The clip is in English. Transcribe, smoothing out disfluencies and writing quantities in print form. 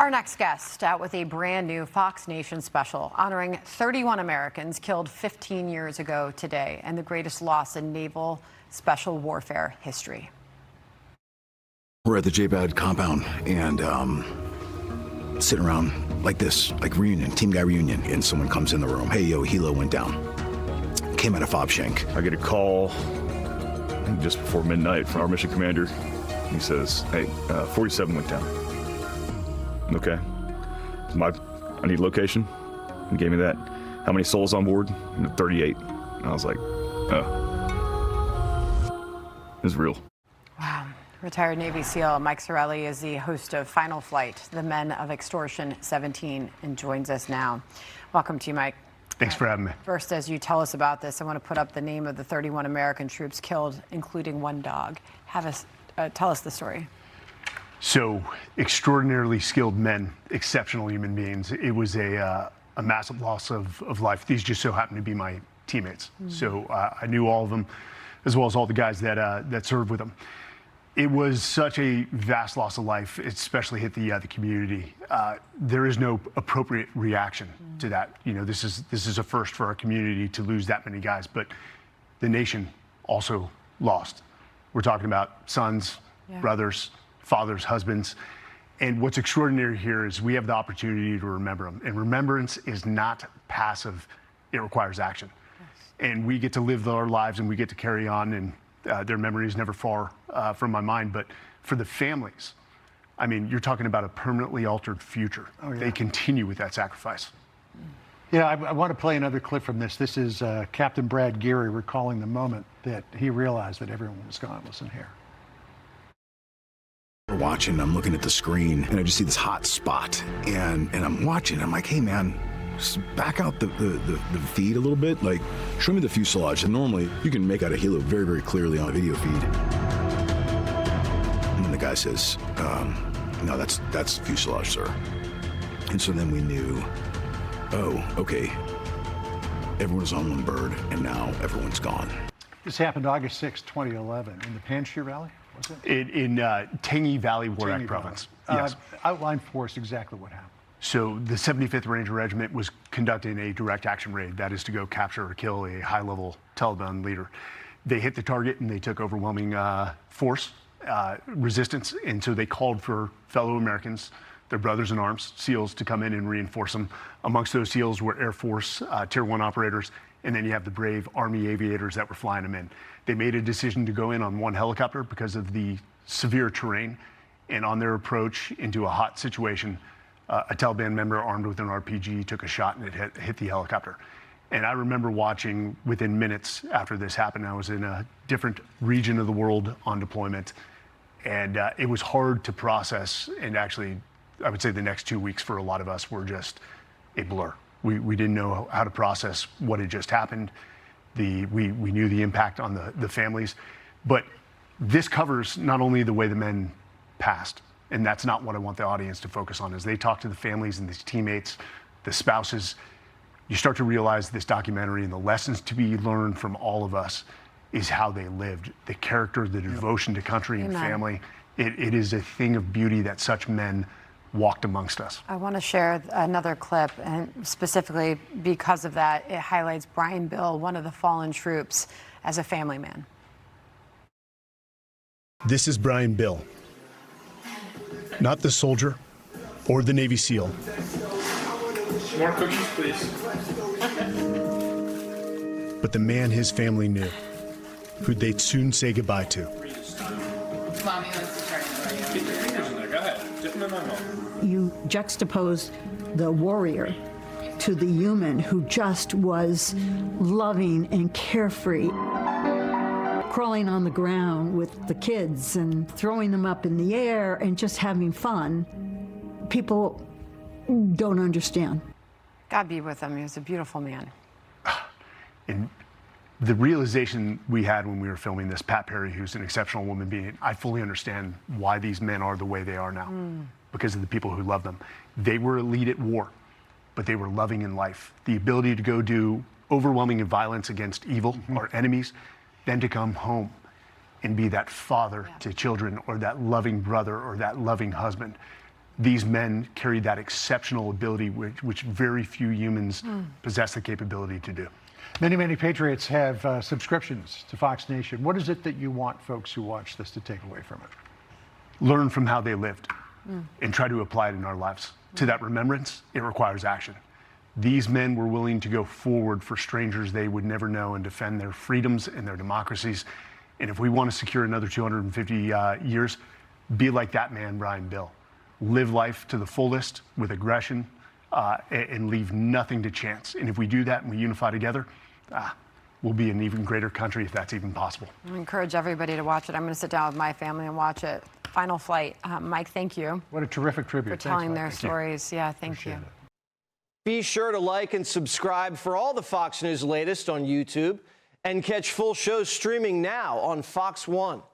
Our next guest out with a brand new Fox Nation special honoring 31 Americans killed 15 years ago today and the greatest loss in naval special warfare history. We're at the JBAD compound and sitting around like this, like reunion, team guy reunion, and someone comes in the room. Hey, yo, helo went down. Came out of fob shank. I get a call just before midnight from our mission commander. He says, hey, 47 went down. Okay. I need location. He gave me that. How many souls on board? 38. And I was like, oh. It's real. Wow. Retired Navy SEAL Mike Sarraille is the host of Final Flight, the Men of Extortion 17, and joins us now. Welcome to you, Mike. Thanks for having me. First, as you tell us about this, I want to put up the name of the 31 American troops killed, including one dog. Tell us the story. So, extraordinarily skilled men, exceptional human beings. It was a massive loss of life. These just so happened to be my teammates. So I knew all of them, as well as all the guys that served with them. It was such a vast loss of life, it especially hit the community. There is no appropriate reaction to that. You know, this is a first for our community to lose that many guys, but the nation also lost. We're talking about sons, brothers, fathers, husbands. And what's extraordinary here is we have the opportunity to remember them. And remembrance is not passive, it requires action. Yes. And we get to live our lives and we get to carry on, and their memory is never far from my mind. But for the families, I mean, you're talking about a permanently altered future. Oh, yeah. They continue with that sacrifice. Yeah, I want to play another clip from this. This is Captain Brad Geary recalling the moment that he realized that everyone was gone. Listen here. We're watching, I'm looking at the screen, and I just see this hot spot, and I'm watching. I'm like, hey, man, just back out the feed a little bit. Like, show me the fuselage. And normally, you can make out a helo very, very clearly on a video feed. And then the guy says, no, that's fuselage, sir. And so then we knew, oh, okay, everyone was on one bird, and now everyone's gone. This happened August 6, 2011, in the Panjshir Valley, was it? In Tangi Valley, Wardak Province. Yes. Outline for us exactly what happened. So the 75th Ranger Regiment was conducting a direct action raid. That is to go capture or kill a high-level Taliban leader. They hit the target and they took overwhelming force, resistance, and so they called for fellow Americans, their brothers in arms, SEALs, to come in and reinforce them. Amongst those SEALs were Air Force Tier 1 operators, and then you have the brave Army aviators that were flying them in. They made a decision to go in on one helicopter because of the severe terrain, and on their approach into a hot situation, a Taliban member armed with an RPG took a shot and it hit the helicopter. And I remember watching within minutes after this happened. I was in a different region of the world on deployment, and it was hard to process, and actually, I would say the next 2 weeks for a lot of us were just a blur. We didn't know how to process what had just happened. We knew the impact on the families, but this covers not only the way the men passed, and that's not what I want the audience to focus on. As they talk to the families and these teammates, the spouses, you start to realize this documentary and the lessons to be learned from all of us is how they lived, the character, the devotion to country and family. It is a thing of beauty that such men walked amongst us. I want to share another clip, and specifically because of that, it highlights Brian Bill, one of the fallen troops, as a family man. This is Brian Bill, not the soldier or the Navy SEAL. More cookies, please. But the man his family knew, who they'd soon say goodbye to. Mommy wants to try it. Get your fingers in there. Go ahead. Dip them in my mouth. You juxtapose the warrior to the human who just was loving and carefree, crawling on the ground with the kids and throwing them up in the air and just having fun. People don't understand. God be with him. He was a beautiful man. And the realization we had when we were filming this, Pat Perry, who's an exceptional woman being, I fully understand why these men are the way they are now, because of the people who love them. They were elite at war, but they were loving in life. The ability to go do overwhelming violence against evil, our enemies, then to come home and be that father to children, or that loving brother, or that loving husband. These men carried that exceptional ability which very few humans possess the capability to do. Many, many patriots have subscriptions to Fox Nation. What is it that you want folks who watch this to take away from it? Learn from how they lived and try to apply it in our lives. To that remembrance, it requires action. These men were willing to go forward for strangers they would never know and defend their freedoms and their democracies. And if we want to secure another 250 years, be like that man, Brian Bill. Live life to the fullest with aggression and leave nothing to chance. And if we do that and we unify together, we'll be an even greater country if that's even possible. I encourage everybody to watch it. I'm going to sit down with my family and watch it. Final flight. Mike, thank you. What a terrific tribute. For telling their stories. Yeah, thank you. Be sure to like and subscribe for all the Fox News latest on YouTube and catch full shows streaming now on Fox One.